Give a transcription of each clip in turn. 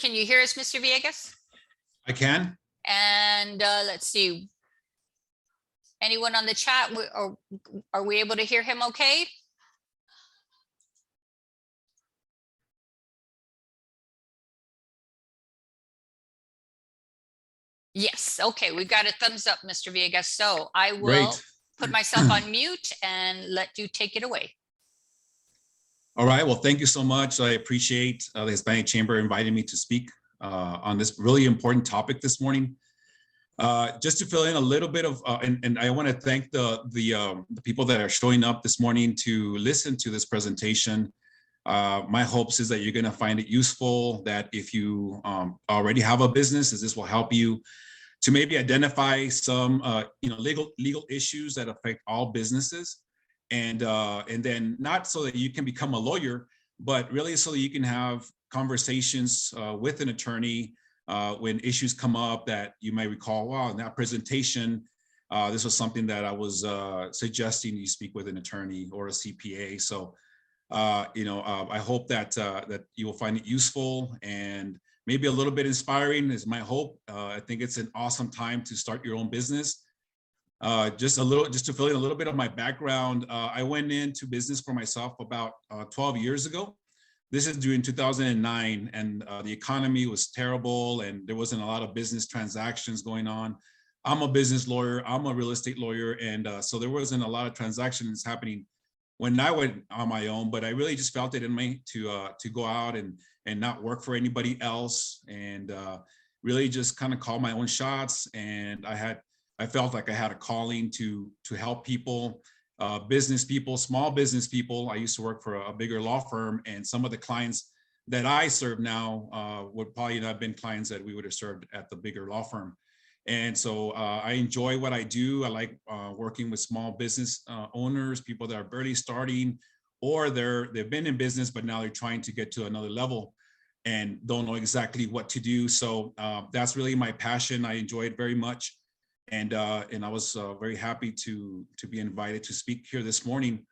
Can you hear us, Mr. Villegas? I can. And let's see. Anyone on the chat, are we able to hear him okay? Yes, okay, we got a thumbs up, Mr. Villegas. So I will put myself on mute and let you take it away. All right, well, thank you so much. I appreciate the Hispanic Chamber inviting me to speak on this really important topic this morning. Just to fill in a little bit of, and I want to thank the people that are showing up this morning to listen to this presentation. My hopes is that you're going to find it useful, that if you already have a business, this will help you to maybe identify some legal issues that affect all businesses, and then not so that you can become a lawyer, but really so that you can have conversations with an attorney when issues come up that you may recall, wow, in that presentation, this was something that I was suggesting you speak with an attorney or a CPA. So, I hope that that you will find it useful and maybe a little bit inspiring is my hope. I think it's an awesome time to start your own business. Just to fill in a little bit of my background, I went into business for myself about 12 years ago. This is during 2009, and the economy was terrible and there wasn't a lot of business transactions going on. I'm a business lawyer, I'm a real estate lawyer, and so there wasn't a lot of transactions happening when I went on my own, but I really just felt it in me to go out and not work for anybody else, and really just kind of call my own shots. And I felt like I had a calling to help people, business people, small business people. I used to work for a bigger law firm, and some of the clients that I serve now would probably not have been clients that we would have served at the bigger law firm. And so I enjoy what I do. I like working with small business owners, people that are barely starting, or they've been in business, but now they're trying to get to another level and don't know exactly what to do. So that's really my passion. I enjoy it very much. And I was very happy to be invited to speak here this morning.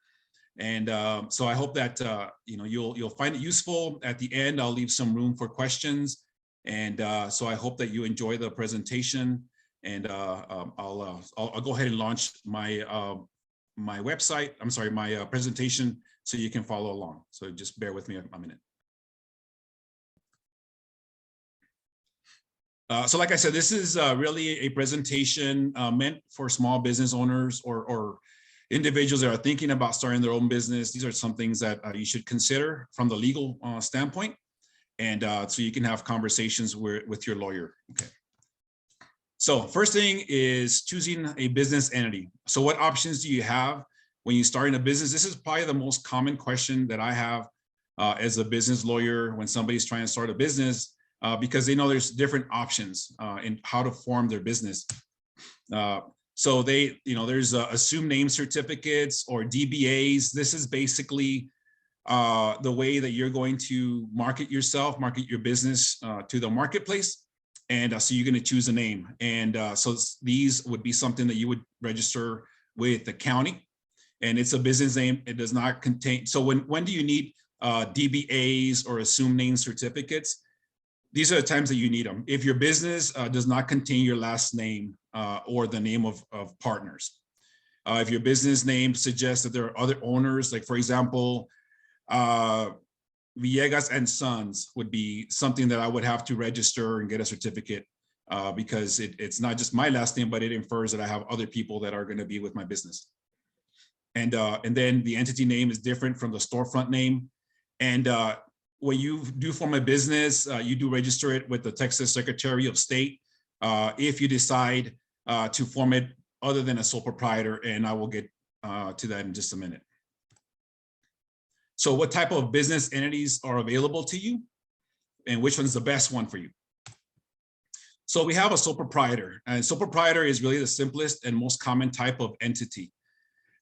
And so I hope that you'll find it useful. At the end, I'll leave some room for questions. And so I hope that you enjoy the presentation. And I'll go ahead and launch my my website. I'm sorry, my presentation, so you can follow along. So just bear with me a minute. So like I said, this is really a presentation meant for small business owners or individuals that are thinking about starting their own business. These are some things that you should consider from the legal standpoint. And so you can have conversations with your lawyer. Okay. So first thing is choosing a business entity. So what options do you have when you're starting a business? This is probably the most common question that I have as a business lawyer when somebody's trying to start a business. Because they know there's different options in how to form their business. So there's assumed name certificates or DBAs. This is basically the way that you're going to market yourself, market your business to the marketplace. And so you're going to choose a name. And so these would be something that you would register with the county. And it's a business name. It does not contain. So when do you need DBAs or assumed name certificates? These are the times that you need them. If your business does not contain your last name or the name of partners. If your business name suggests that there are other owners, like for example, Villegas and Sons would be something that I would have to register and get a certificate because it's not just my last name, but it infers that I have other people that are going to be with my business. And then the entity name is different from the storefront name. And when you do form a business, you do register it with the Texas Secretary of State if you decide to form it other than a sole proprietor, and I will get to that in just a minute. So what type of business entities are available to you and which one's the best one for you? So we have a sole proprietor, and sole proprietor is really the simplest and most common type of entity.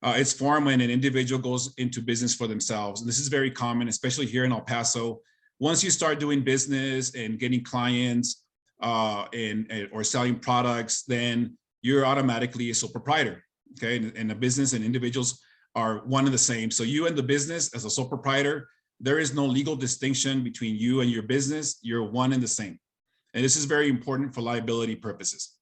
It's formed when an individual goes into business for themselves. And this is very common, especially here in El Paso. Once you start doing business and getting clients or selling products, then you're automatically a sole proprietor, okay? And the business and individuals are one and the same. So you and the business as a sole proprietor there is no legal distinction between you and your business. You're one and the same. And this is very important for liability purposes.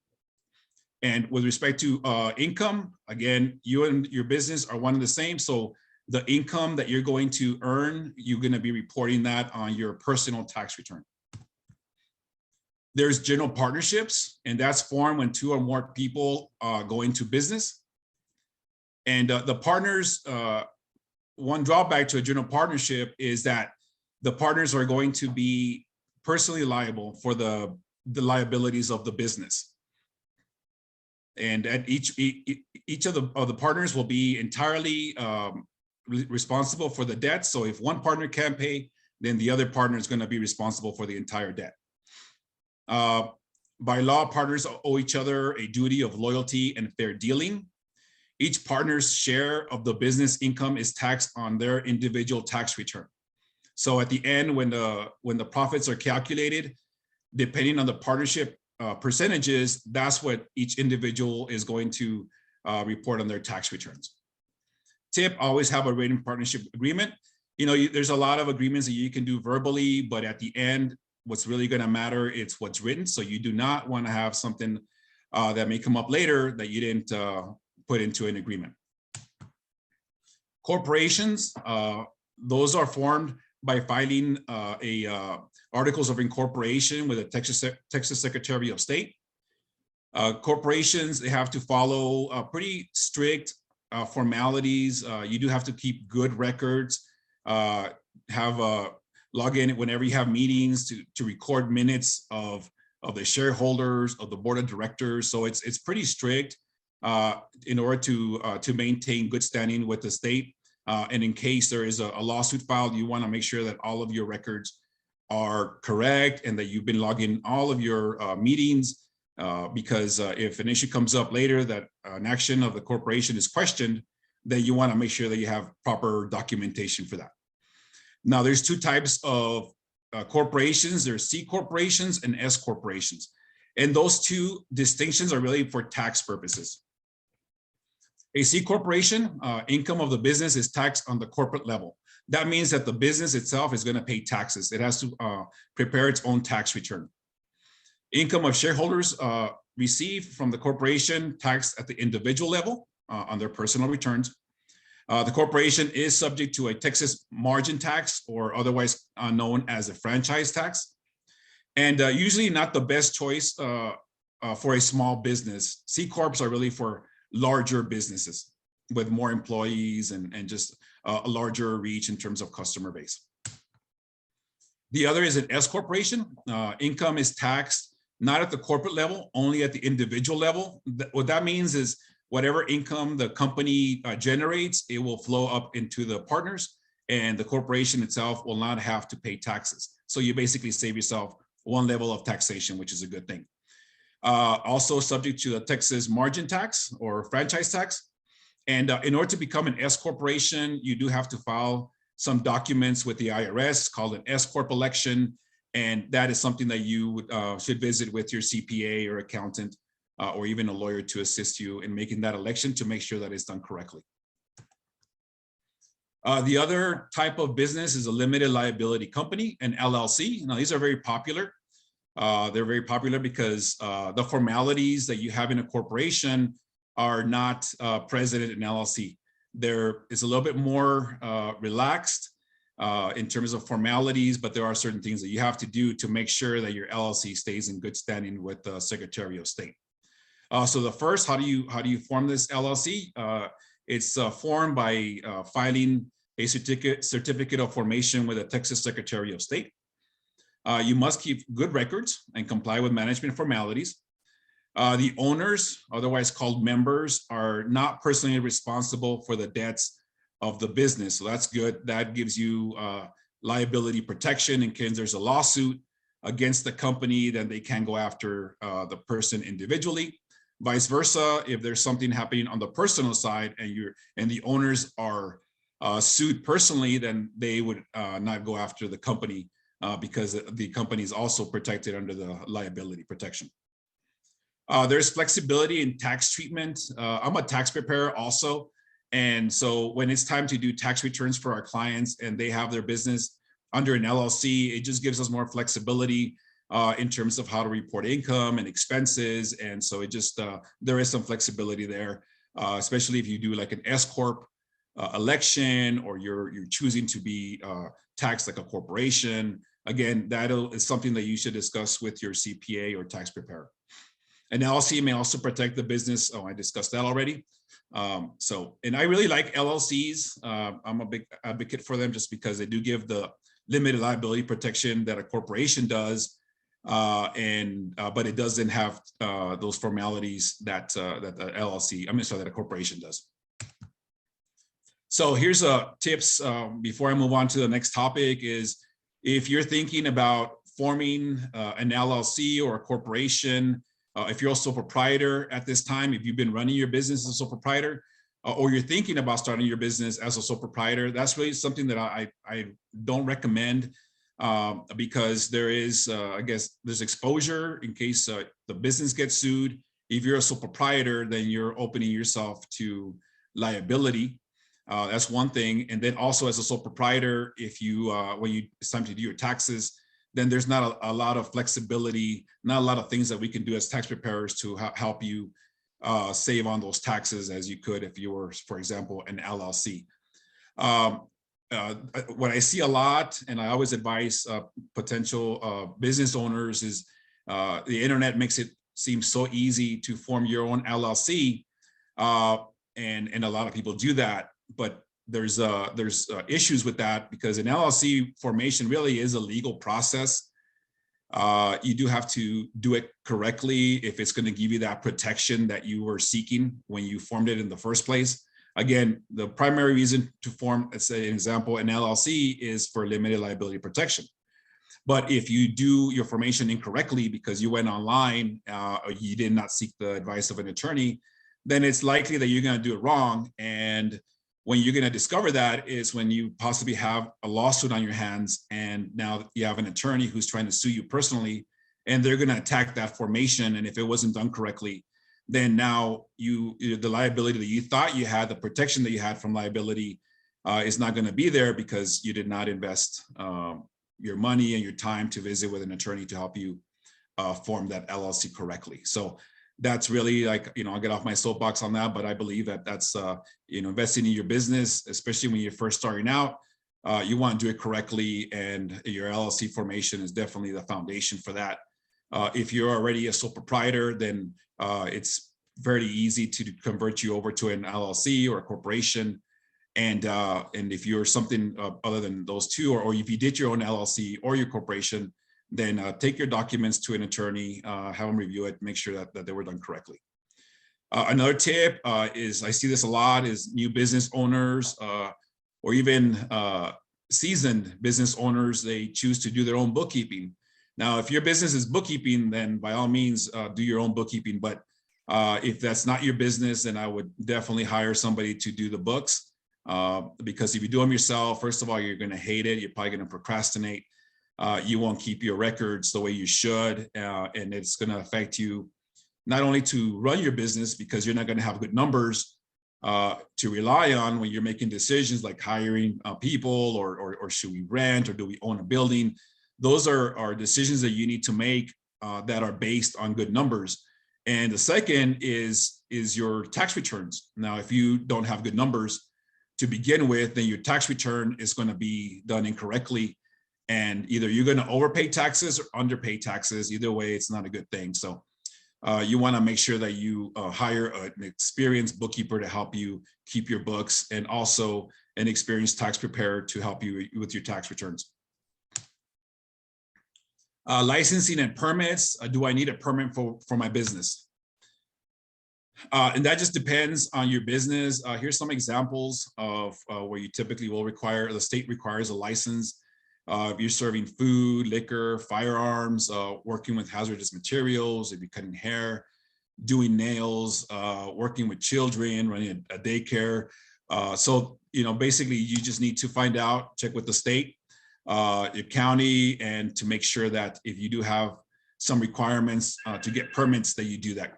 And with respect to income, again, you and your business are one and the same. So the income that you're going to earn, you're going to be reporting that on your personal tax return. There's general partnerships, and that's formed when 2 or more people go into business. And the partners, one drawback to a general partnership is that the partners are going to be personally liable for the liabilities of the business. And at each of the partners will be entirely responsible for the debt. So if one partner can't pay, then the other partner is going to be responsible for the entire debt. By law, partners owe each other a duty of loyalty and fair dealing. Each partner's share of the business income is taxed on their individual tax return. So at the end, when the profits are calculated, depending on the partnership percentages, that's what each individual is going to report on their tax returns. Tip: always have a written partnership agreement. You know, there's a lot of agreements that you can do verbally, but at the end, what's really going to matter is what's written. So you do not want to have something that may come up later that you didn't put into an agreement. Corporations, those are formed by filing articles of incorporation with the Texas Secretary of State. Corporations, they have to follow pretty strict formalities. You do have to keep good records, log in whenever you have meetings to record minutes of the shareholders, of the board of directors. So it's pretty strict in order to maintain good standing with the state. And in case there is a lawsuit filed, you want to make sure that all of your records are correct and that you've been logging all of your meetings, because if an issue comes up later that an action of the corporation is questioned, then you want to make sure that you have proper documentation for that. Now, there's 2 types of corporations. There's C corporations and S corporations. And those 2 distinctions are really for tax purposes. A C corporation, income of the business is taxed on the corporate level. That means that the business itself is going to pay taxes. It has to prepare its own tax return. Income of shareholders received from the corporation taxed at the individual level on their personal returns. The corporation is subject to a Texas margin tax, or otherwise known as a franchise tax. And usually not the best choice for a small business. C corps are really for larger businesses with more employees and just a larger reach in terms of customer base. The other is an S corporation. Income is taxed not at the corporate level, only at the individual level. What that means is whatever income the company generates, it will flow up into the partners, and the corporation itself will not have to pay taxes. So you basically save yourself one level of taxation, which is a good thing. Also subject to the Texas margin tax or franchise tax. And in order to become an S corporation, you do have to file some documents with the IRS called an S corp election. And that is something that you should visit with your CPA or accountant or even a lawyer to assist you in making that election to make sure that it's done correctly. The other type of business is a limited liability company, an LLC. Now, these are very popular. They're very popular because the formalities that you have in a corporation are not present in an LLC. There is a little bit more relaxed in terms of formalities, but there are certain things that you have to do to make sure that your LLC stays in good standing with the Secretary of State. So the first, how do you form this LLC? It's formed by filing a certificate of formation with the Texas Secretary of State. You must keep good records and comply with management formalities. The owners, otherwise called members, are not personally responsible for the debts of the business. So that's good. That gives you liability protection in case there's a lawsuit against the company, then they can go after the person individually. Vice versa, if there's something happening on the personal side and the owners are sued personally, then they would not go after the company because the company is also protected under the liability protection. There's flexibility in tax treatment. I'm a tax preparer also, And so when it's time to do tax returns for our clients and they have their business under an LLC, it just gives us more flexibility in terms of how to report income and expenses. And so it just, there is some flexibility there, especially if you do like an S Corp election, or you're choosing to be taxed like a corporation. Again, that is something that you should discuss with your CPA or tax preparer. An LLC may also protect the business. Oh, I discussed that already. And I really like LLCs. I'm a big advocate for them just because they do give the limited liability protection that a corporation does, but it doesn't have those formalities that the LLC, that a corporation does. So here's tips before I move on to the next topic is, if you're thinking about forming an LLC or a corporation, if you're a sole proprietor at this time, if you've been running your business as a sole proprietor, or you're thinking about starting your business as a sole proprietor, that's really something that I don't recommend because there is, I guess, there's exposure in case the business gets sued. If you're a sole proprietor, then you're opening yourself to liability. That's one thing. And then also as a sole proprietor, if you, it's time to do your taxes, then there's not a lot of flexibility, not a lot of things that we can do as tax preparers to help you save on those taxes as you could if you were, for example, an LLC. What I see a lot, and I always advise potential business owners, is the internet makes it seem so easy to form your own LLC, and a lot of people do that. But there's issues with that because an LLC formation really is a legal process. You do have to do it correctly if it's going to give you that protection that you were seeking when you formed it in the first place. Again, the primary reason to form, let's say, an example, an LLC is for limited liability protection. But if you do your formation incorrectly because you went online or you did not seek the advice of an attorney, then it's likely that you're going to do it wrong. And when you're going to discover that is when you possibly have a lawsuit on your hands, and now you have an attorney who's trying to sue you personally, and they're going to attack that formation. And if it wasn't done correctly, then now the liability that you thought you had, the protection that you had from liability, is not going to be there because you did not invest your money and your time to visit with an attorney to help you form that LLC correctly. So that's really, like, I'll get off my soapbox on that, but I believe that that's, investing in your business, especially when you're first starting out, you want to do it correctly, and your LLC formation is definitely the foundation for that. If you're already a sole proprietor, then it's very easy to convert you over to an LLC or a corporation. And if you're something other than those two, or if you did your own LLC or your corporation, then take your documents to an attorney, have them review it, make sure that they were done correctly. Another tip is, I see this a lot, is new business owners or even seasoned business owners, they choose to do their own bookkeeping. Now, if your business is bookkeeping, then by all means, do your own bookkeeping. But if that's not your business, then I would definitely hire somebody to do the books. Because if you do them yourself, first of all, you're going to hate it. You're probably going to procrastinate. You won't keep your records the way you should, and it's going to affect you not only to run your business, because you're not going to have good numbers to rely on when you're making decisions like hiring people, or should we rent, or do we own a building. Those are decisions that you need to make that are based on good numbers. And the second is your tax returns. Now, if you don't have good numbers to begin with, then your tax return is going to be done incorrectly. And either you're going to overpay taxes or underpay taxes. Either way, it's not a good thing. So you want to make sure that you hire an experienced bookkeeper to help you keep your books, and also an experienced tax preparer to help you with your tax returns. Licensing and permits. Do I need a permit for my business? And that just depends on your business. Here's some examples of where you typically will require, the state requires a license. If you're serving food, liquor, firearms, working with hazardous materials, if you're cutting hair, doing nails, working with children, running a daycare. So, basically you just need to find out, check with the state, your county, and to make sure that if you do have some requirements to get permits, that you do that.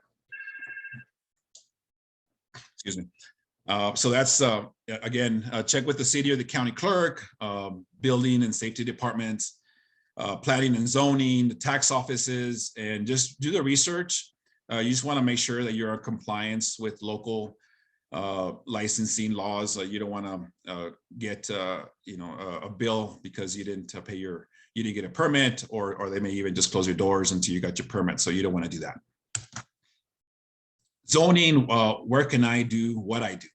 Excuse me. So that's, again, check with the city or the county clerk, building and safety departments, planning and zoning, the tax offices, and just do the research. You just want to make sure that you're in compliance with local licensing laws. You don't want to get a bill because you didn't you didn't get a permit, or they may even just close your doors until you got your permit. So you don't want to do that. Zoning, where can I do what I do?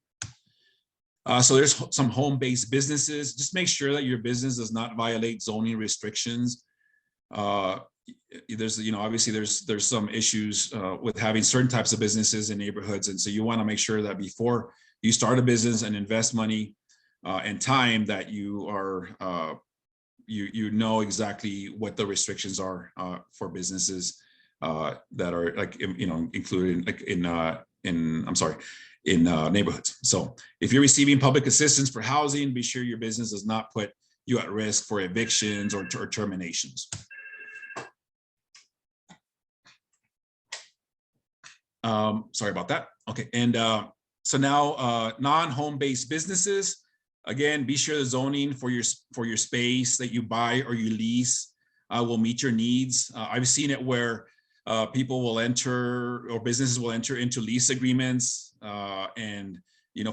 So there's some home-based businesses. Just make sure that your business does not violate zoning restrictions. There's, obviously there's some issues with having certain types of businesses in neighborhoods. And so you want to make sure that before you start a business and invest money and time, that you are, you know exactly what the restrictions are for businesses that are like, included like in neighborhoods. So if you're receiving public assistance for housing, be sure your business does not put you at risk for evictions or terminations. Sorry about that. Okay, and so now non-home-based businesses. Again, be sure the zoning for your space that you buy or you lease will meet your needs. I've seen it where people will enter, or businesses will enter into lease agreements and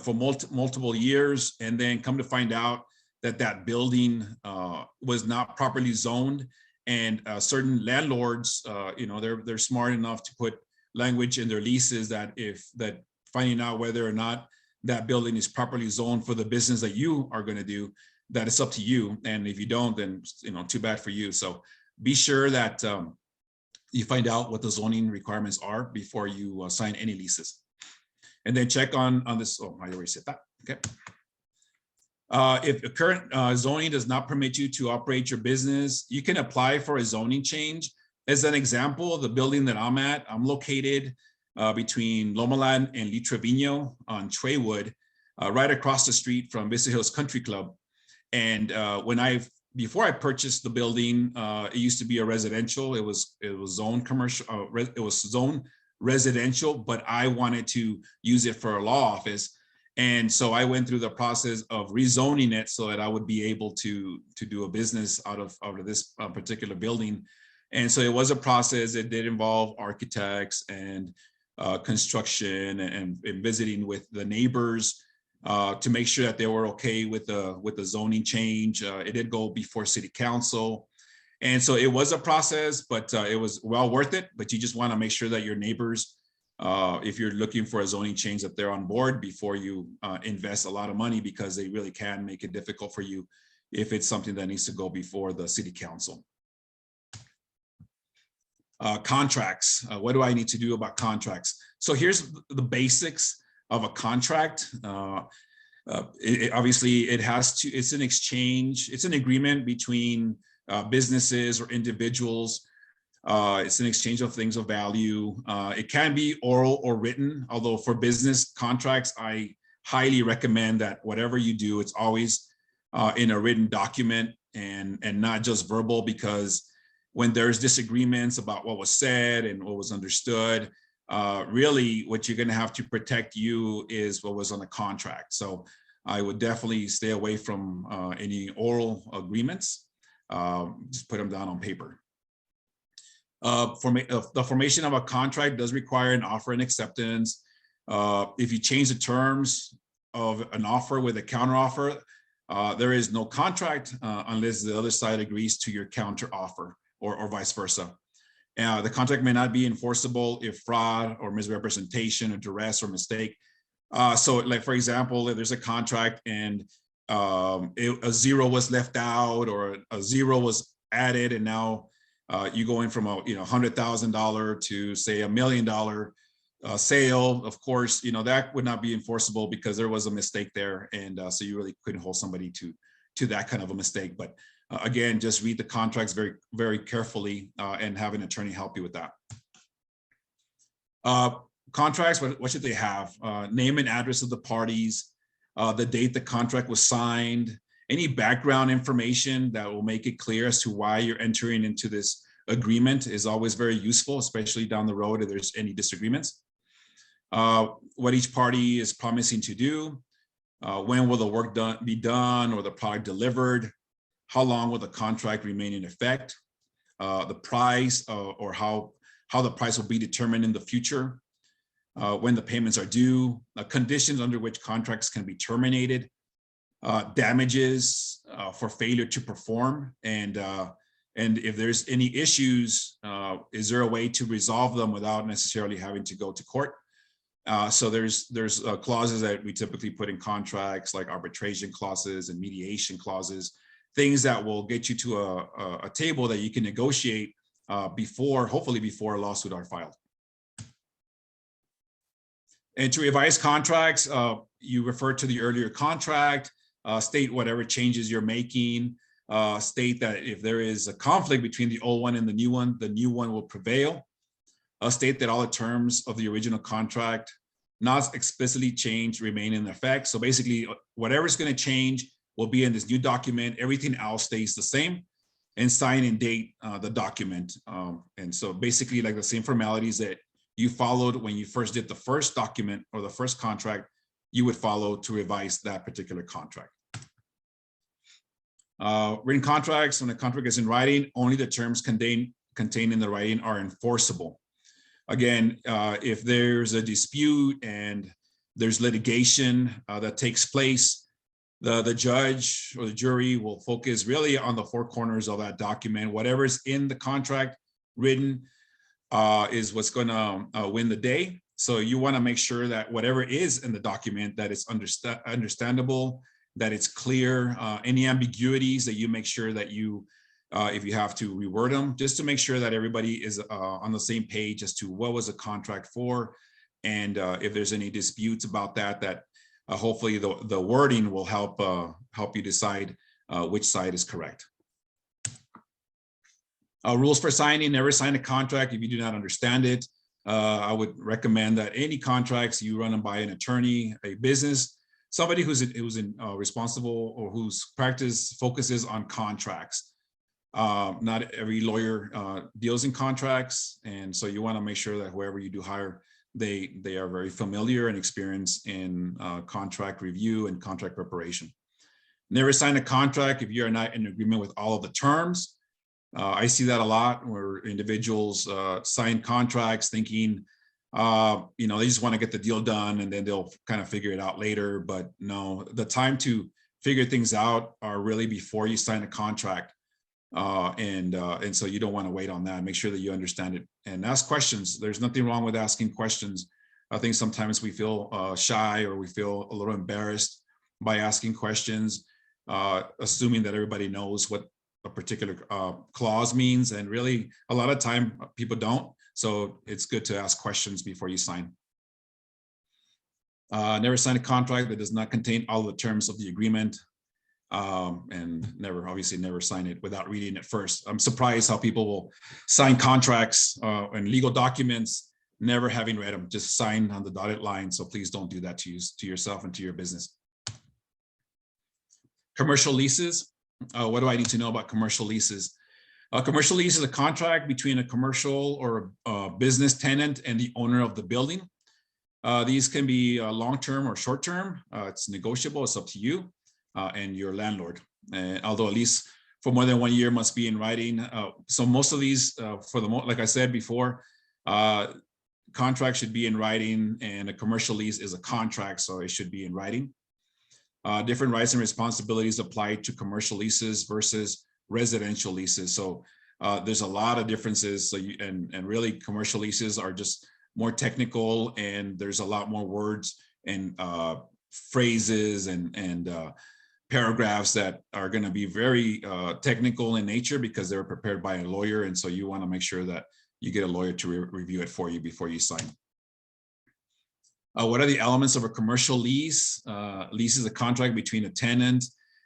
for multiple years, and then come to find out that that building was not properly zoned. And certain landlords, they're smart enough to put language in their leases that finding out whether or not that building is properly zoned for the business that you are going to do, that it's up to you. And if you don't, then too bad for you. So be sure that you find out what the zoning requirements are before you sign any leases. And then check on this. Oh, I already said that. Okay. If the current zoning does not permit you to operate your business, you can apply for a zoning change. As an example, the building that I'm at, I'm located between Lomaland and Lee Trevino on Traywood, right across the street from Vista Hills Country Club. And before I purchased the building, it used to be a residential. It was zoned commercial. It was zoned residential, but I wanted to use it for a law office. And so I went through the process of rezoning it so that I would be able to do a business out of this particular building. And so it was a process. It did involve architects and construction and visiting with the neighbors to make sure that they were okay with the zoning change. It did go before city council. And so it was a process, but it was well worth it. But you just want to make sure that your neighbors, if you're looking for a zoning change, that they're on board before you invest a lot of money, because they really can make it difficult for you if it's something that needs to go before the city council. Contracts. What do I need to do about contracts? So here's the basics of a contract. Obviously, it's an exchange. It's an agreement between businesses or individuals. It's an exchange of things of value. It can be oral or written, although for business contracts, I highly recommend that whatever you do, it's always in a written document and not just verbal, because when there's disagreements about what was said and what was understood, really what you're going to have to protect you is what was on the contract. So I would definitely stay away from any oral agreements. Just put them down on paper. The formation of a contract does require an offer and acceptance. If you change the terms of an offer with a counteroffer, there is no contract unless the other side agrees to your counteroffer, or vice versa. The contract may not be enforceable if fraud or misrepresentation or duress or mistake. So like, for example, if there's a contract and a zero was left out or a zero was added, and now you go in from a $100,000 to say $1 million sale, of course, that would not be enforceable because there was a mistake there. And so you really couldn't hold somebody to that kind of a mistake. But again, just read the contracts very, very carefully and have an attorney help you with that. Contracts, what should they have? Name and address of the parties, the date the contract was signed, any background information that will make it clear as to why you're entering into this agreement is always very useful, especially down the road if there's any disagreements. what each party is promising to do, when will the work be done or the product delivered, how long will the contract remain in effect, the price or how the price will be determined in the future, when the payments are due, conditions under which contracts can be terminated, damages for failure to perform, and if there's any issues, is there a way to resolve them without necessarily having to go to court? So there's clauses that we typically put in contracts, like arbitration clauses and mediation clauses, things that will get you to a table that you can negotiate hopefully before a lawsuit are filed. And to revise contracts, you refer to the earlier contract, state whatever changes you're making, state that if there is a conflict between the old one and the new one will prevail. State that all the terms of the original contract, not explicitly changed, remain in effect. So basically, whatever's going to change will be in this new document. Everything else stays the same, and sign and date the document. And so basically, like the same formalities that you followed when you first did the first document or the first contract, you would follow to revise that particular contract. Written contracts, when a contract is in writing, only the terms contained in the writing are enforceable. Again, if there's a dispute and there's litigation that takes place, the judge or the jury will focus really on the four corners of that document. Whatever's in the contract written is what's going to win the day. So you want to make sure that whatever is in the document, that it's understandable, that it's clear, any ambiguities that you make sure that you, if you have to reword them, just to make sure that everybody is on the same page as to what was the contract for. And if there's any disputes about that, hopefully the wording will help you decide which side is correct. Rules for signing: never sign a contract if you do not understand it. I would recommend that any contracts you run them by an attorney, a business, somebody who's responsible or whose practice focuses on contracts. Not every lawyer deals in contracts, and so you want to make sure that whoever you do hire, they are very familiar and experienced in contract review and contract preparation. Never sign a contract if you are not in agreement with all of the terms. I see that a lot where individuals sign contracts thinking, they just want to get the deal done and then they'll kind of figure it out later. But no, the time to figure things out are really before you sign a contract. And so you don't want to wait on that. Make sure that you understand it and ask questions. There's nothing wrong with asking questions. I think sometimes we feel shy or we feel a little embarrassed by asking questions, assuming that everybody knows what a particular clause means. And really, a lot of time people don't. So it's good to ask questions before you sign. Never sign a contract that does not contain all the terms of the agreement. And obviously never sign it without reading it first. I'm surprised how people will sign contracts and legal documents, never having read them, just sign on the dotted line. So please don't do that to yourself and to your business. Commercial leases. What do I need to know about commercial leases? A commercial lease is a contract between a commercial or a business tenant and the owner of the building. These can be long-term or short-term. It's negotiable. It's up to you and your landlord. Although a lease for more than 1 year must be in writing. So most of these, like I said before, contracts should be in writing, and a commercial lease is a contract, so it should be in writing. Different rights and responsibilities apply to commercial leases versus residential leases. So there's a lot of differences. So and really commercial leases are just more technical, and there's a lot more words and phrases and paragraphs that are going to be very technical in nature because they were prepared by a lawyer. And so you want to make sure that you get a lawyer to review it for you before you sign. What are the elements of a commercial lease? Lease is a contract between a tenant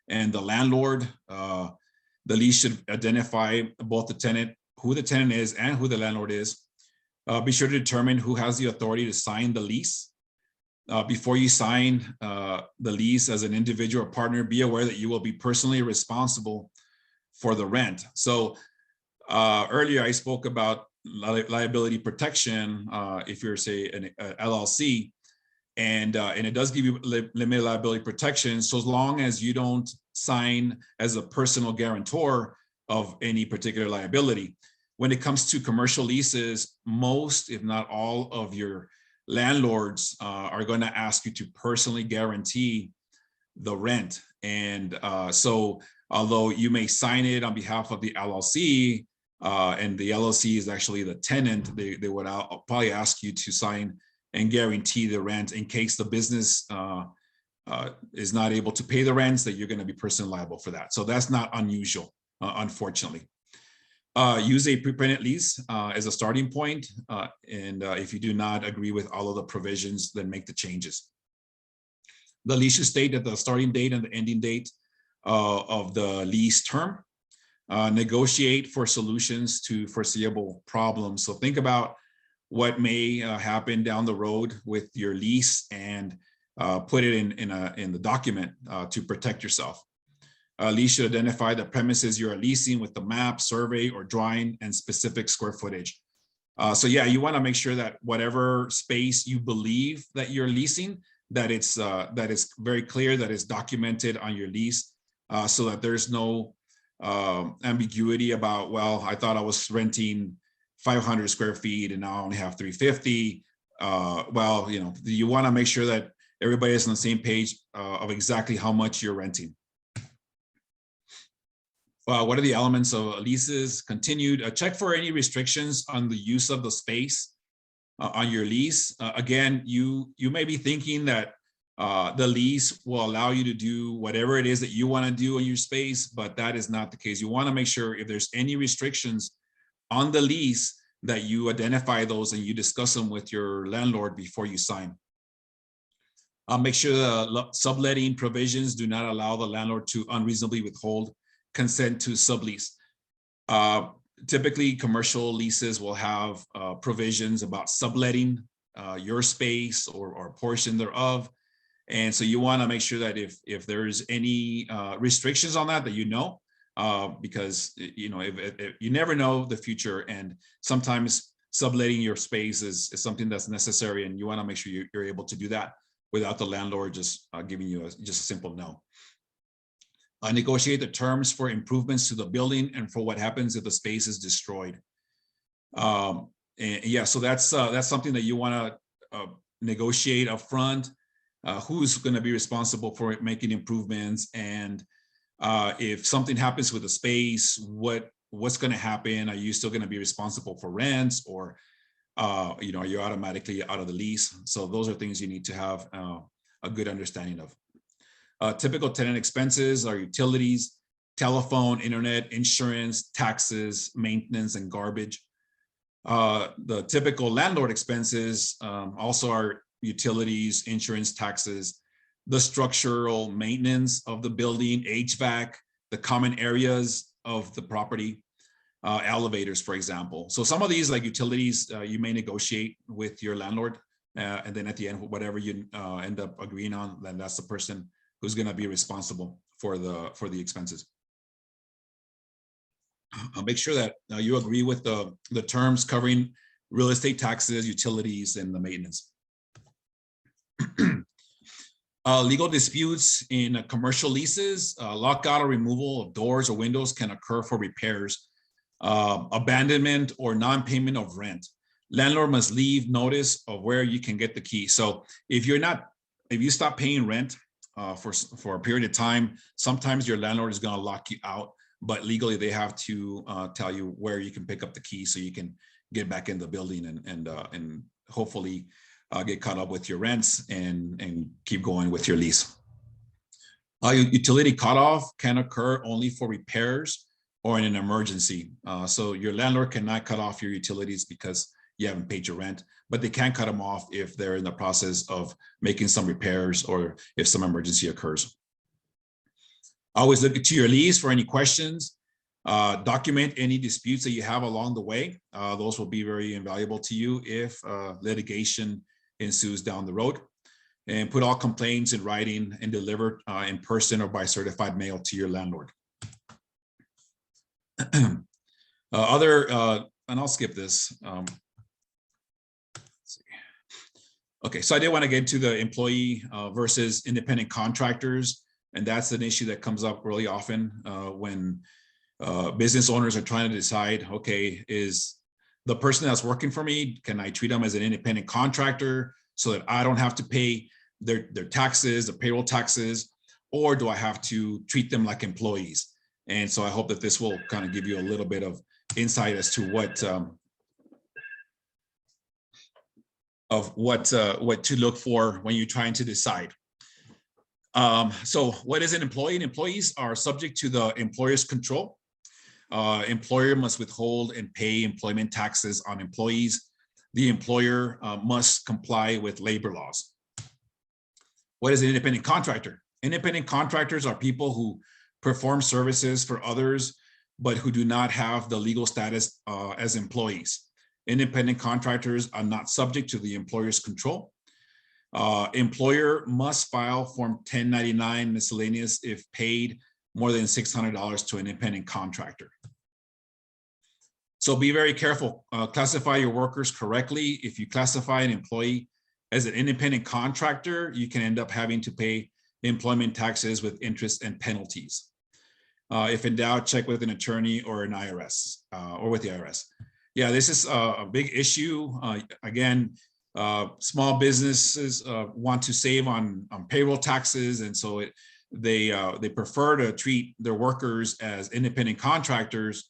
and the landlord. The lease should identify both the tenant, who the tenant is, and who the landlord is. Be sure to determine who has the authority to sign the lease. Before you sign the lease as an individual or partner, be aware that you will be personally responsible for the rent. So earlier I spoke about liability protection if you're, say, an LLC, and it does give you limited liability protection so as long as you don't sign as a personal guarantor of any particular liability. When it comes to commercial leases, most, if not all, of your landlords are going to ask you to personally guarantee the rent. And so although you may sign it on behalf of the LLC, and the LLC is actually the tenant, they would probably ask you to sign and guarantee the rent in case the business is not able to pay the rents, that you're going to be personally liable for that. So that's not unusual, unfortunately. Use a pre-printed lease as a starting point. And if you do not agree with all of the provisions, then make the changes. The lease should state that the starting date and the ending date of the lease term. Negotiate for solutions to foreseeable problems. So think about what may happen down the road with your lease and put it in the document to protect yourself. Lease should identify the premises you are leasing with the map, survey, or drawing and specific square footage. So yeah, you want to make sure that whatever space you believe that you're leasing, that it's very clear, that it's documented on your lease, so that there's no ambiguity about, well, I thought I was renting 500 square feet and now I only have 350. Well, you want to make sure that everybody is on the same page of exactly how much you're renting. What are the elements of leases? Continued. Check for any restrictions on the use of the space on your lease. Again, you may be thinking that the lease will allow you to do whatever it is that you want to do in your space, but that is not the case. You want to make sure if there's any restrictions on the lease that you identify those and you discuss them with your landlord before you sign. Make sure the subletting provisions do not allow the landlord to unreasonably withhold consent to sublease. Typically, commercial leases will have provisions about subletting your space or a portion thereof. And so you want to make sure that if there's any restrictions on that, because if you never know the future, and sometimes subletting your space is something that's necessary, and you want to make sure you're able to do that without the landlord just giving you just a simple no. Negotiate the terms for improvements to the building and for what happens if the space is destroyed. And yeah, so that's something that you want to negotiate up front. Who's going to be responsible for making improvements, and if something happens with the space, what's going to happen? Are you still going to be responsible for rents, or are you automatically out of the lease? So those are things you need to have a good understanding of. Typical tenant expenses are utilities, telephone, internet, insurance, taxes, maintenance, and garbage. The typical landlord expenses also are utilities, insurance, taxes, the structural maintenance of the building, HVAC, the common areas of the property, elevators, for example. So some of these, like utilities, you may negotiate with your landlord, and then at the end, whatever you end up agreeing on, then that's the person who's going to be responsible for the expenses. Make sure that you agree with the terms covering real estate taxes, utilities, and the maintenance. Legal disputes in commercial leases, lockout or removal of doors or windows can occur for repairs, abandonment or non-payment of rent. Landlord must leave notice of where you can get the key. So if you stop paying rent for a period of time, sometimes your landlord is going to lock you out, but legally they have to tell you where you can pick up the key so you can get back in the building and hopefully get caught up with your rents and keep going with your lease. Utility cutoff can occur only for repairs or in an emergency. So your landlord cannot cut off your utilities because you haven't paid your rent, but they can cut them off if they're in the process of making some repairs or if some emergency occurs. Always look to your lease for any questions. Document any disputes that you have along the way. Those will be very invaluable to you if litigation ensues down the road. And put all complaints in writing and deliver in person or by certified mail to your landlord. Other I'll skip this. Let's see. Okay, so I did want to get to the employee versus independent contractors, and that's an issue that comes up really often when business owners are trying to decide, okay, is the person that's working for me, can I treat them as an independent contractor so that I don't have to pay their taxes, the payroll taxes, or do I have to treat them like employees? And so I hope that this will kind of give you a little bit of insight as to what to look for when you're trying to decide. So what is an employee? And employees are subject to the employer's control. Employer must withhold and pay employment taxes on employees. The employer must comply with labor laws. What is an independent contractor? Independent contractors are people who perform services for others, but who do not have the legal status as employees. Independent contractors are not subject to the employer's control. Employer must file Form 1099 miscellaneous if paid more than $600 to an independent contractor. So be very careful. Classify your workers correctly. If you classify an employee as an independent contractor, you can end up having to pay employment taxes with interest and penalties. If in doubt, check with an attorney or an IRS or with the IRS. Yeah, this is a big issue. Again, small businesses want to save on payroll taxes, and so they prefer to treat their workers as independent contractors.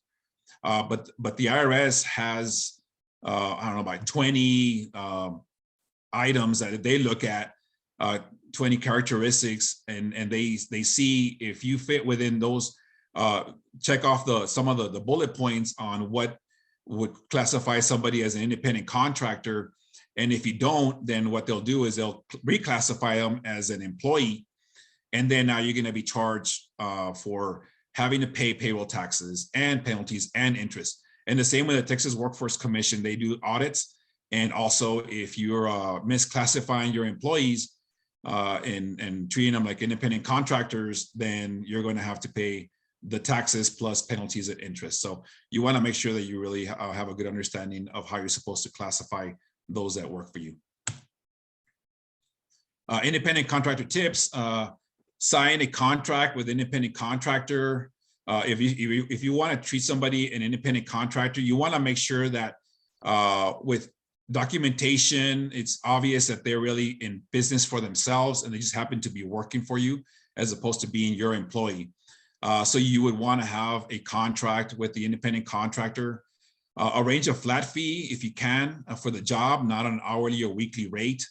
But the IRS has I don't know, about 20 items that they look at, 20 characteristics, and they see if you fit within those. Check off some of the bullet points on what would classify somebody as an independent contractor. And if you don't, then what they'll do is they'll reclassify them as an employee. And then now you're going to be charged for having to pay payroll taxes and penalties and interest. And the same with the Texas Workforce Commission, they do audits. And also if you're misclassifying your employees and treating them like independent contractors, then you're going to have to pay the taxes plus penalties and interest. So you want to make sure that you really have a good understanding of how you're supposed to classify those that work for you. Independent contractor tips: sign a contract with independent contractor. If you want to treat somebody an independent contractor, you want to make sure that with documentation, it's obvious that they're really in business for themselves and they just happen to be working for you as opposed to being your employee. So you would want to have a contract with the independent contractor. Arrange a flat fee if you can for the job, not an hourly or weekly rate.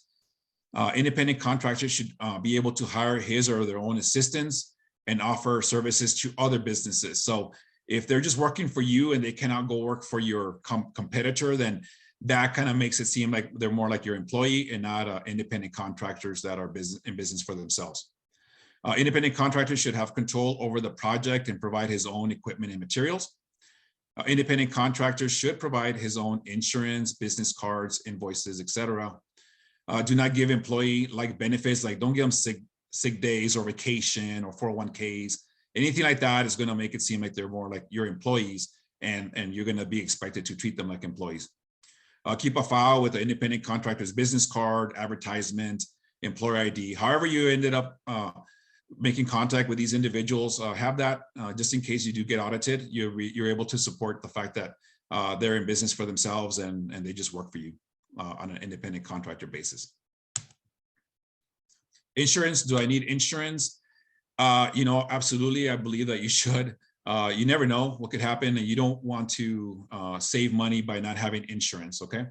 Independent contractors should be able to hire his or their own assistants and offer services to other businesses. So if they're just working for you and they cannot go work for your competitor, then that kind of makes it seem like they're more like your employee and not independent contractors that are in business for themselves. Independent contractors should have control over the project and provide his own equipment and materials. Independent contractors should provide his own insurance, business cards, invoices, etc. Do not give employee-like benefits, like don't give them sick days or vacation or 401ks. Anything like that is going to make it seem like they're more like your employees, and you're going to be expected to treat them like employees. Keep a file with the independent contractor's business card, advertisement, employer ID. However you ended up making contact with these individuals, have that just in case you do get audited. You're able to support the fact that they're in business for themselves and they just work for you on an independent contractor basis. Insurance, do I need insurance? Absolutely, I believe that you should. You never know what could happen, and you don't want to save money by not having insurance, okay?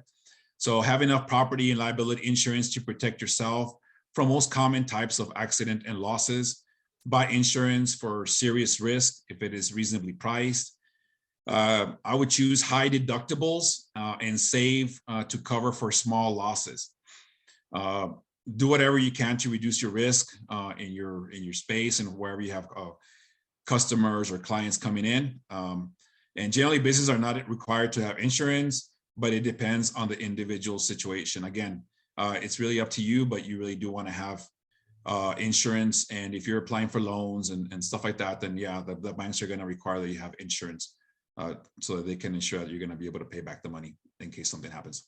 So have enough property and liability insurance to protect yourself from most common types of accident and losses. Buy insurance for serious risk if it is reasonably priced. I would choose high deductibles and save to cover for small losses. Do whatever you can to reduce your risk in your space and wherever you have customers or clients coming in. And generally, businesses are not required to have insurance, but it depends on the individual situation. Again, it's really up to you, but you really do want to have insurance. And if you're applying for loans and stuff like that, then yeah, the banks are going to require that you have insurance so that they can ensure that you're going to be able to pay back the money in case something happens.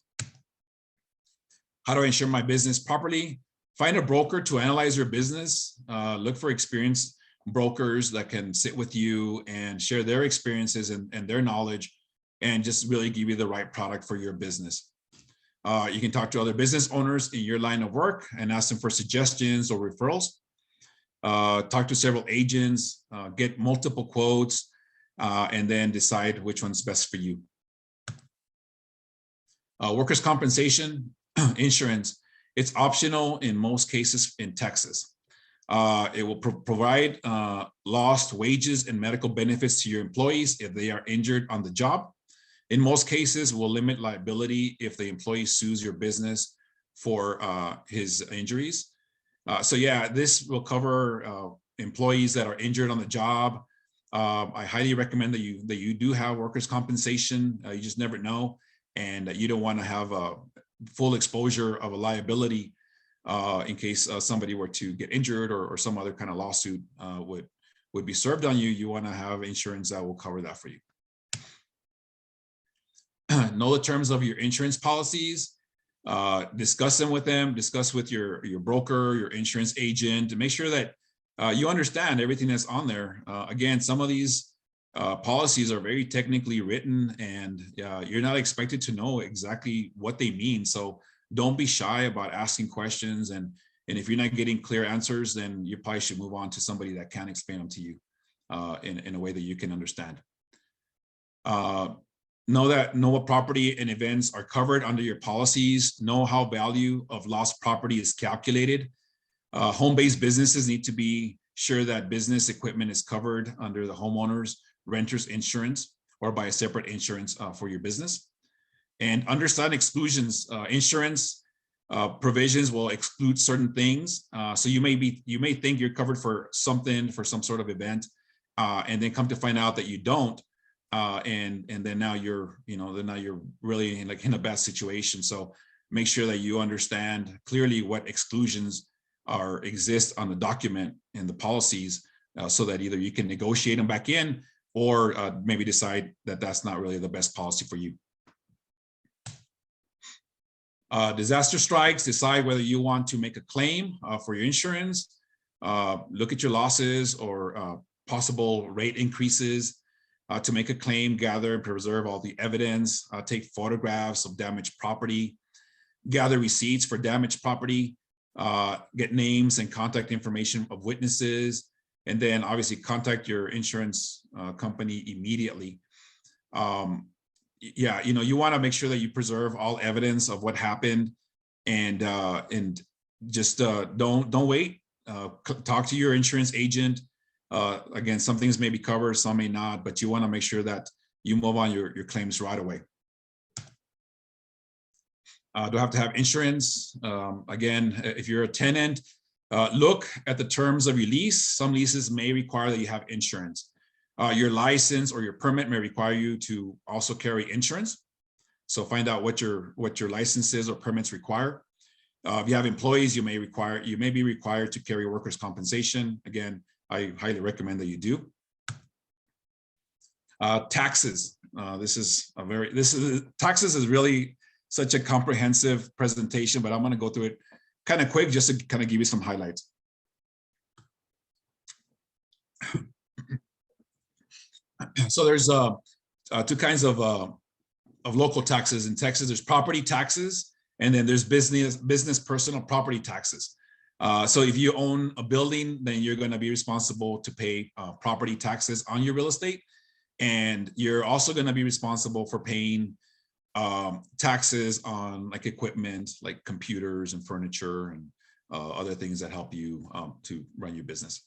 How do I insure my business properly? Find a broker to analyze your business. Look for experienced brokers that can sit with you and share their experiences and their knowledge and just really give you the right product for your business. You can talk to other business owners in your line of work and ask them for suggestions or referrals. Talk to several agents, get multiple quotes, and then decide which one's best for you. Workers' compensation insurance, it's optional in most cases in Texas. It will provide lost wages and medical benefits to your employees if they are injured on the job. In most cases, will limit liability if the employee sues your business for his injuries. So yeah, this will cover employees that are injured on the job. I highly recommend that you do have workers' compensation. You just never know, and you don't want to have a full exposure of a liability in case somebody were to get injured or some other kind of lawsuit would be served on you. You want to have insurance that will cover that for you. Know the terms of your insurance policies. Discuss them with them. Discuss with your broker, your insurance agent, to make sure that you understand everything that's on there. Again, some of these policies are very technically written, and you're not expected to know exactly what they mean. So don't be shy about asking questions. And if you're not getting clear answers, then you probably should move on to somebody that can explain them to you in a way that you can understand. Know what property and events are covered under your policies. Know how value of lost property is calculated. Home-based businesses need to be sure that business equipment is covered under the homeowner's renter's insurance or by a separate insurance for your business. And understand exclusions. Insurance provisions will exclude certain things. So you may think you're covered for something, for some sort of event, and then come to find out that you don't. And then now you're really in a bad situation. So make sure that you understand clearly what exclusions exist on the document and the policies, so that either you can negotiate them back in or maybe decide that that's not really the best policy for you. Disaster strikes, decide whether you want to make a claim for your insurance. Look at your losses or possible rate increases. To make a claim, gather and preserve all the evidence, take photographs of damaged property, gather receipts for damaged property, get names and contact information of witnesses, and then obviously contact your insurance company immediately. Yeah, you want to make sure that you preserve all evidence of what happened, and just don't wait. Talk to your insurance agent. Again, some things may be covered, some may not, but you want to make sure that you move on your claims right away. Do I have to have insurance? Again, if you're a tenant, look at the terms of your lease. Some leases may require that you have insurance. Your license or your permit may require you to also carry insurance. So find out what your licenses or permits require. If you have employees, you may be required to carry workers' compensation. Again, I highly recommend that you do. Taxes. Taxes is really such a comprehensive presentation, but I'm going to go through it kind of quick just to kind of give you some highlights. So there's two kinds of local taxes in Texas. There's property taxes, and then there's business personal property taxes. So if you own a building, then you're going to be responsible to pay property taxes on your real estate. And you're also going to be responsible for paying taxes on like equipment, like computers and furniture and other things that help you to run your business.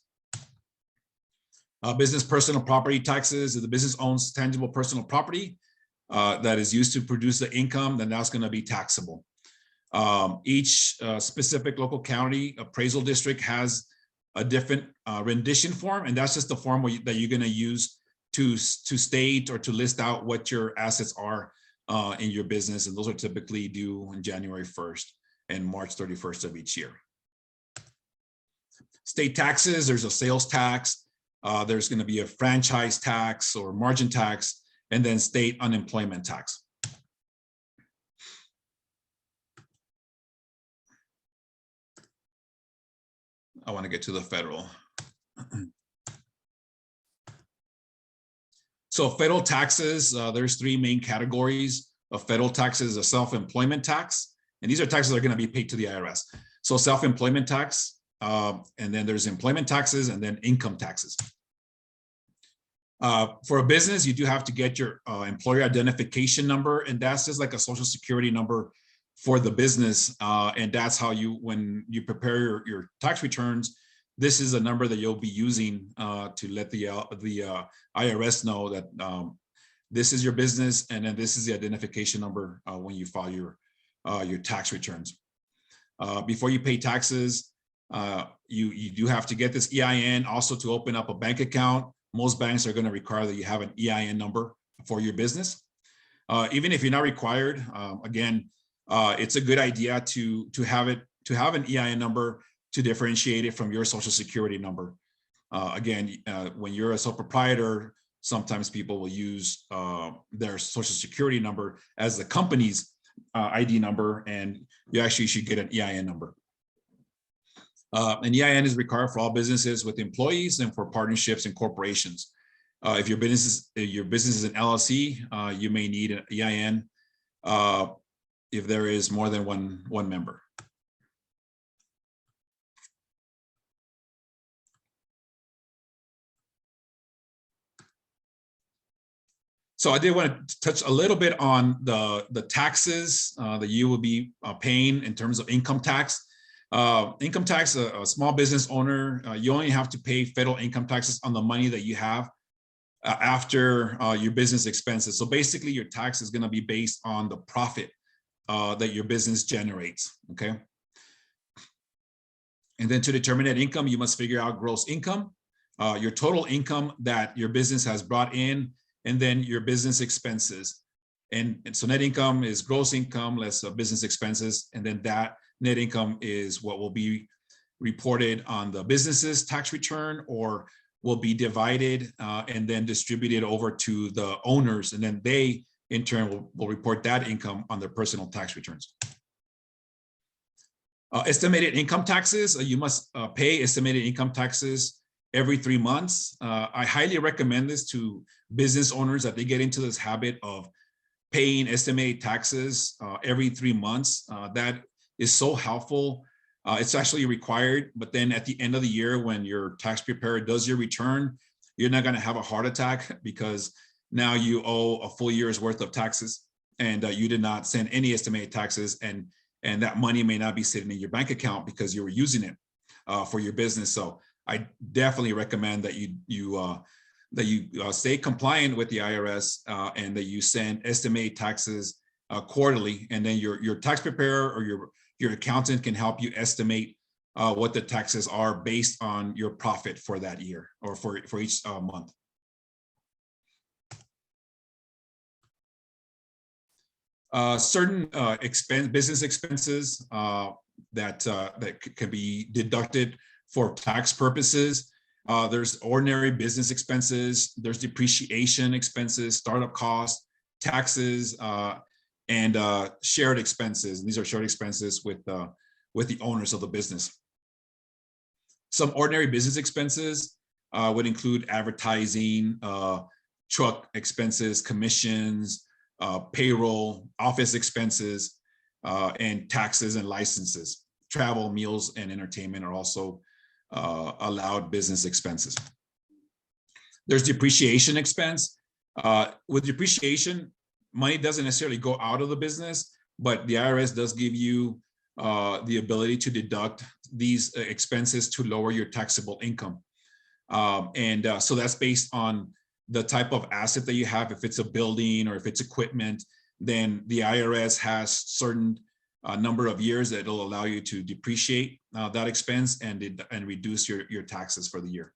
Business personal property taxes. If the business owns tangible personal property that is used to produce the income, then that's going to be taxable. Each specific local county appraisal district has a different rendition form, and that's just the form that you're going to use to state or to list out what your assets are in your business, and those are typically due on January 1st and March 31st of each year. State taxes, there's a sales tax, there's going to be a franchise tax or margin tax, and then state unemployment tax. I want to get to the federal. So federal taxes, there's three main categories of federal taxes: a self-employment tax, and these are taxes that are going to be paid to the IRS. So self-employment tax, and then there's employment taxes, and then income taxes. For a business, you do have to get your employer identification number, and that's just like a social security number for the business. And that's how you, when you prepare your tax returns, this is a number that you'll be using to let the IRS know that this is your business, and then this is the identification number when you file your tax returns. Before you pay taxes, you do have to get this EIN also to open up a bank account. Most banks are going to require that you have an EIN number for your business. Even if you're not required, again, it's a good idea to have an EIN number to differentiate it from your social security number. Again, when you're a sole proprietor, sometimes people will use their social security number as the company's ID number, and you actually should get an EIN number. An EIN is required for all businesses with employees and for partnerships and corporations. If your business is an LLC, you may need an EIN if there is more than one member. So I did want to touch a little bit on the taxes that you will be paying in terms of income tax. Income tax, a small business owner, you only have to pay federal income taxes on the money that you have after your business expenses. So basically your tax is going to be based on the profit that your business generates, okay? And then to determine that income, you must figure out gross income, your total income that your business has brought in, and then your business expenses. And so net income is gross income less business expenses, and then that net income is what will be reported on the business's tax return, or will be divided and then distributed over to the owners, and then they in turn will report that income on their personal tax returns. Estimated income taxes, you must pay estimated income taxes every 3 months. I highly recommend this to business owners, that they get into this habit of paying estimated taxes every 3 months. That is so helpful. It's actually required, but then at the end of the year, when your tax preparer does your return, you're not going to have a heart attack, because now you owe a full year's worth of taxes, and you did not send any estimated taxes, and that money may not be sitting in your bank account because you were using it for your business. So I definitely recommend that you stay compliant with the IRS and that you send estimated taxes quarterly, and then your tax preparer or your accountant can help you estimate what the taxes are based on your profit for that year, or for each month. Certain business expenses that can be deducted for tax purposes. There's ordinary business expenses, there's depreciation expenses, startup costs, taxes, and shared expenses. And these are shared expenses with the owners of the business. Some ordinary business expenses would include advertising, truck expenses, commissions, payroll, office expenses, and taxes and licenses. Travel, meals, and entertainment are also allowed business expenses. There's depreciation expense. With depreciation, money doesn't necessarily go out of the business, but the IRS does give you the ability to deduct these expenses to lower your taxable income. So that's based on the type of asset that you have. If it's a building or if it's equipment, then the IRS has certain number of years that it'll allow you to depreciate that expense and reduce your taxes for the year.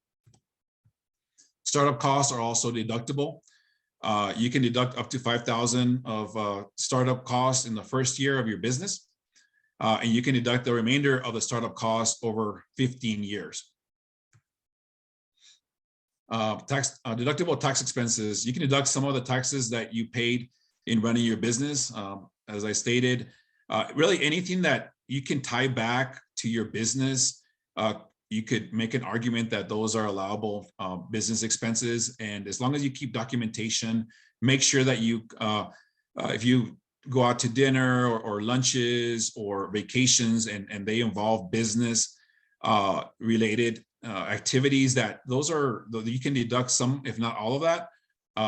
Startup costs are also deductible. You can deduct up to $5,000 of startup costs in the first year of your business, and you can deduct the remainder of the startup costs over 15 years. deductible tax expenses. You can deduct some of the taxes that you paid in running your business. As I stated, really anything that you can tie back to your business, you could make an argument that those are allowable business expenses. And as long as you keep documentation, make sure that you, if you go out to dinner or lunches or vacations and they involve business related activities, that those are, you can deduct some, if not all of that.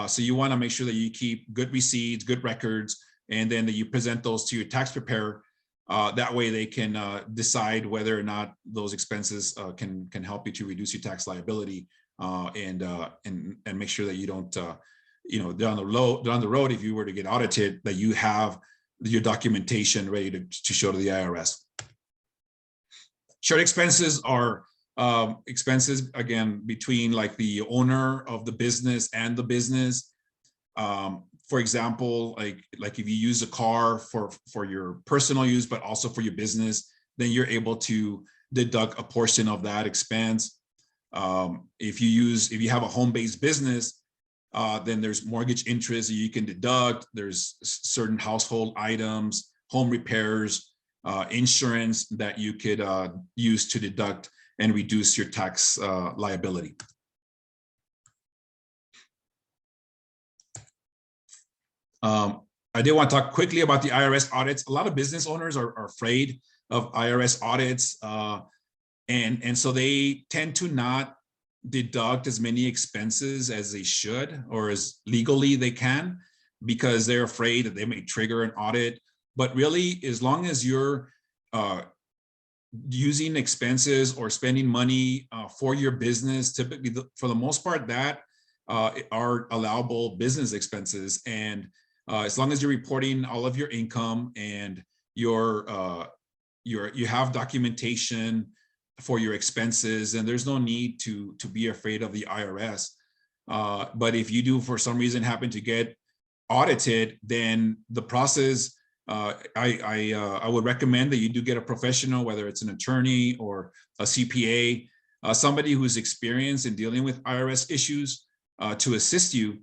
So you want to make sure that you keep good receipts, good records, and then that you present those to your tax preparer. That way they can decide whether or not those expenses can help you to reduce your tax liability, and make sure that you don't, down the road, if you were to get audited, that you have your documentation ready to show to the IRS. Shared expenses are expenses, again, between like the owner of the business and the business. For example, like if you use a car for your personal use, but also for your business, then you're able to deduct a portion of that expense. If you have a home-based business, then there's mortgage interest you can deduct. There's certain household items, home repairs, insurance that you could use to deduct and reduce your tax liability. I did want to talk quickly about the IRS audits. A lot of business owners are afraid of IRS audits, and so they tend to not deduct as many expenses as they should or as legally they can, because they're afraid that they may trigger an audit. But really, as long as you're using expenses or spending money for your business, typically for the most part, that are allowable business expenses. And as long as you're reporting all of your income and you have documentation for your expenses, and there's no need to be afraid of the IRS. But if you do, for some reason, happen to get audited, then the process, I would recommend that you do get a professional, whether it's an attorney or a CPA, somebody who's experienced in dealing with IRS issues, to assist you,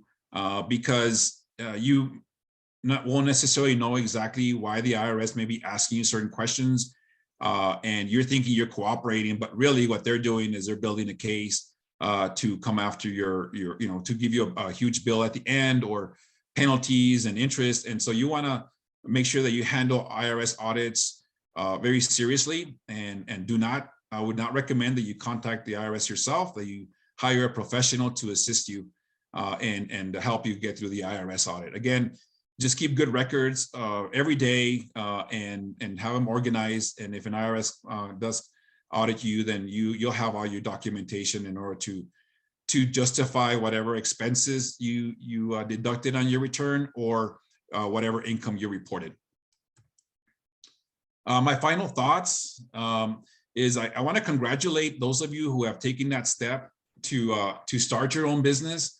because you won't necessarily know exactly why the IRS may be asking you certain questions, and you're thinking you're cooperating, but really what they're doing is they're building a case to come after your to give you a huge bill at the end, or penalties and interest. And so you want to make sure that you handle IRS audits very seriously, and I would not recommend that you contact the IRS yourself, that you hire a professional to assist you and help you get through the IRS audit. Again, just keep good records every day, and have them organized. And if an IRS does audit you, then you'll have all your documentation in order to justify whatever expenses you deducted on your return, or whatever income you reported. My final thoughts is I want to congratulate those of you who have taken that step to start your own business.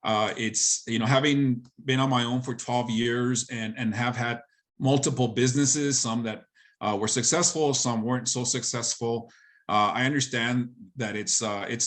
It's, having been on my own for 12 years and have had multiple businesses, some that were successful, some weren't so successful. I understand that it's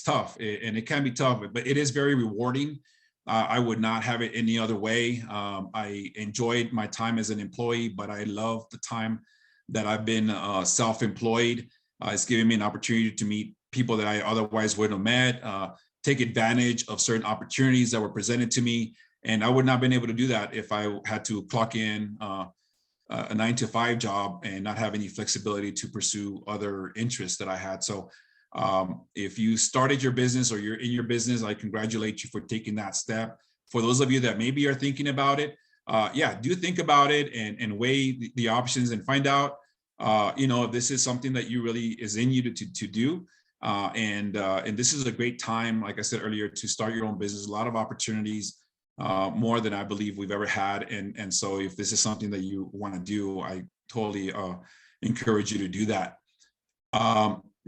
tough, and it can be tough, but it is very rewarding. I would not have it any other way. I enjoyed my time as an employee, but I love the time that I've been self-employed. It's given me an opportunity to meet people that I otherwise wouldn't have met, take advantage of certain opportunities that were presented to me. And I would not have been able to do that if I had to clock in a 9-to-5 job and not have any flexibility to pursue other interests that I had. So if you started your business or you're in your business, I congratulate you for taking that step. For those of you that maybe are thinking about it, do think about it and weigh the options and find out, if this is something that you really is in you to do. And this is a great time, like I said earlier, to start your own business. A lot of opportunities, more than I believe we've ever had. And so if this is something that you want to do, I totally encourage you to do that.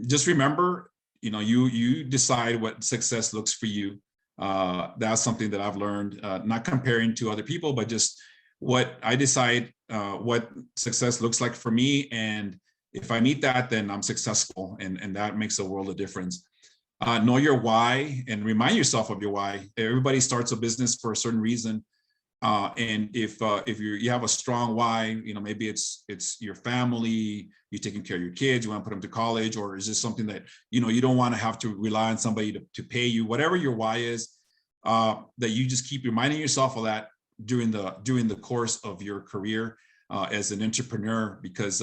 Just remember, you decide what success looks for you. That's something that I've learned, not comparing to other people, but just what I decide what success looks like for me. And if I meet that, then I'm successful, and that makes a world of difference. know your why and remind yourself of your why. Everybody starts a business for a certain reason. And if you have a strong why, maybe it's your family, you're taking care of your kids, you want to put them to college, or is this something that, you don't want to have to rely on somebody to pay you, whatever your why is, that you just keep reminding yourself of that during the course of your career as an entrepreneur, because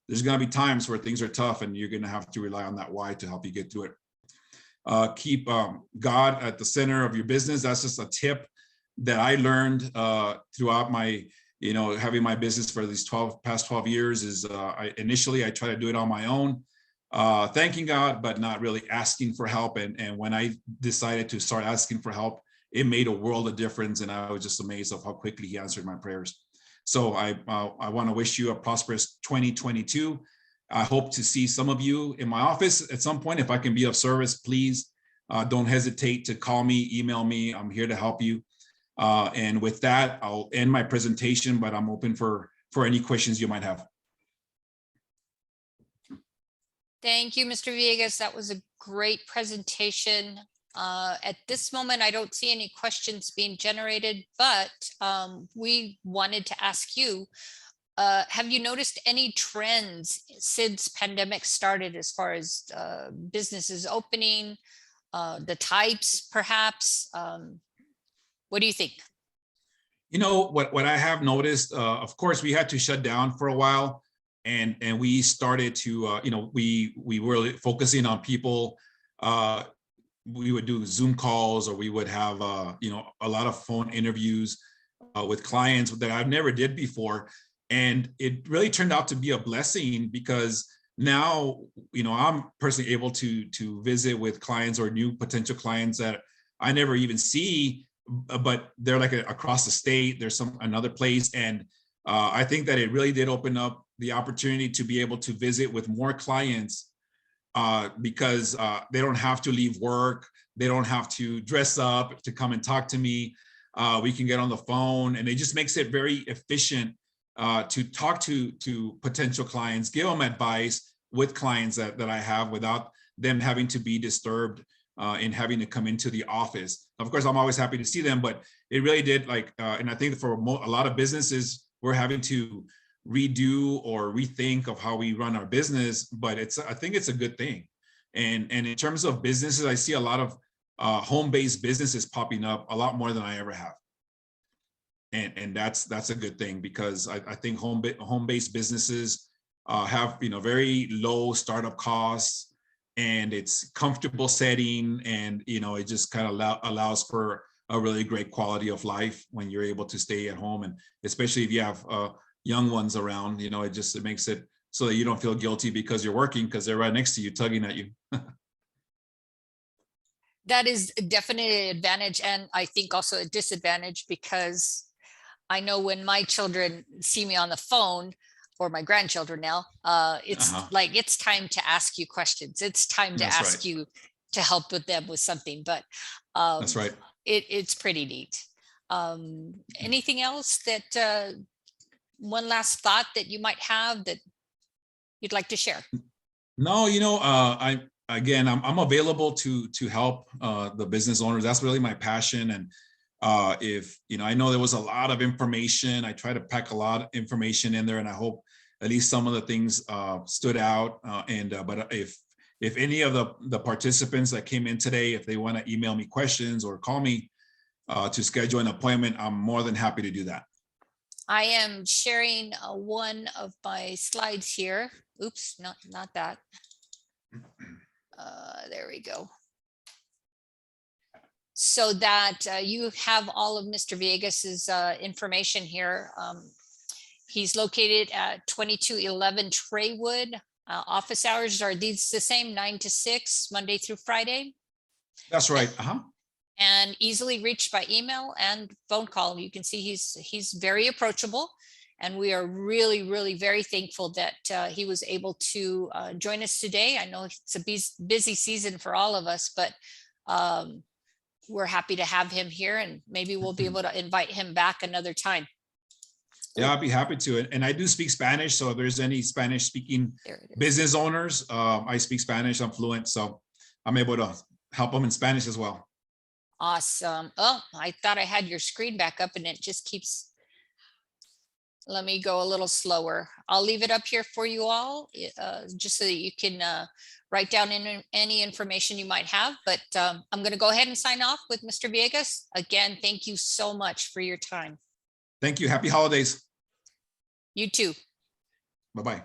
there's going to be times where things are tough and you're going to have to rely on that why to help you get through it. Keep God at the center of your business. That's just a tip that I learned throughout my, having my business for these past 12 years is initially I try to do it on my own, thanking God, but not really asking for help. And when I decided to start asking for help, it made a world of difference. And I was just amazed of how quickly he answered my prayers. So I want to wish you a prosperous 2022. I hope to see some of you in my office at some point. If I can be of service, please don't hesitate to call me, email me. I'm here to help you. And with that, I'll end my presentation, but I'm open for any questions you might have. Thank you, Mr. Villegas. That was a great presentation. At this moment, I don't see any questions being generated, but we wanted to ask you, have you noticed any trends since pandemic started as far as businesses opening, the types perhaps? What do you think? What I have noticed, of course, we had to shut down for a while, and we started to, we were focusing on people. We would do Zoom calls, or we would have, a lot of phone interviews with clients that I've never did before. And it really turned out to be a blessing, because now, I'm personally able to visit with clients or new potential clients that I never even see, but they're like across the state, there's another place. And I think that it really did open up the opportunity to be able to visit with more clients, because they don't have to leave work. They don't have to dress up to come and talk to me. We can get on the phone, and it just makes it very efficient to talk to potential clients, give them advice with clients that I have without them having to be disturbed in having to come into the office. Of course, I'm always happy to see them, but it really did and I think for a lot of businesses, we're having to redo or rethink of how we run our business, but I think it's a good thing. And in terms of businesses, I see a lot of home-based businesses popping up a lot more than I ever have. And that's a good thing, because I think home-based businesses have very low startup costs, and it's comfortable setting, and it just kind of allows for a really great quality of life when you're able to stay at home, and especially if you have young ones around, it makes it so that you don't feel guilty because you're working, because they're right next to you, tugging at you. That is definitely an advantage, and I think also a disadvantage, because I know when my children see me on the phone, or my grandchildren now, it's like, it's time to ask you questions. It's time to ask you to help with them with something, but that's right. It's pretty neat. Anything else that, one last thought that you might have that you'd like to share? No, I'm available to help the business owners. That's really my passion. And if I know there was a lot of information, I try to pack a lot of information in there, and I hope at least some of the things stood out. But if any of the participants that came in today, if they want to email me questions or call me to schedule an appointment, I'm more than happy to do that. I am sharing one of my slides here. Oops, not that. There we go. So that you have all of Mr. Villegas's information here. He's located at 2211 Traywood. Office hours, are these the same, 9 to 6, Monday through Friday? That's right. And easily reached by email and phone call. You can see he's very approachable, and we are really, really very thankful that he was able to join us today. I know it's a busy season for all of us, but we're happy to have him here, and maybe we'll be able to invite him back another time. Yeah, I'd be happy to. And I do speak Spanish, so if there's any Spanish speaking business owners, I speak Spanish, I'm fluent, so I'm able to help them in Spanish as well. Awesome. Oh, I thought I had your screen back up and it just keeps. Let me go a little slower. I'll leave it up here for you all, just so that you can write down any information you might have. But I'm going to go ahead and sign off with Mr. Villegas. Again, thank you so much for your time. Thank you. Happy holidays. You too. Bye-bye.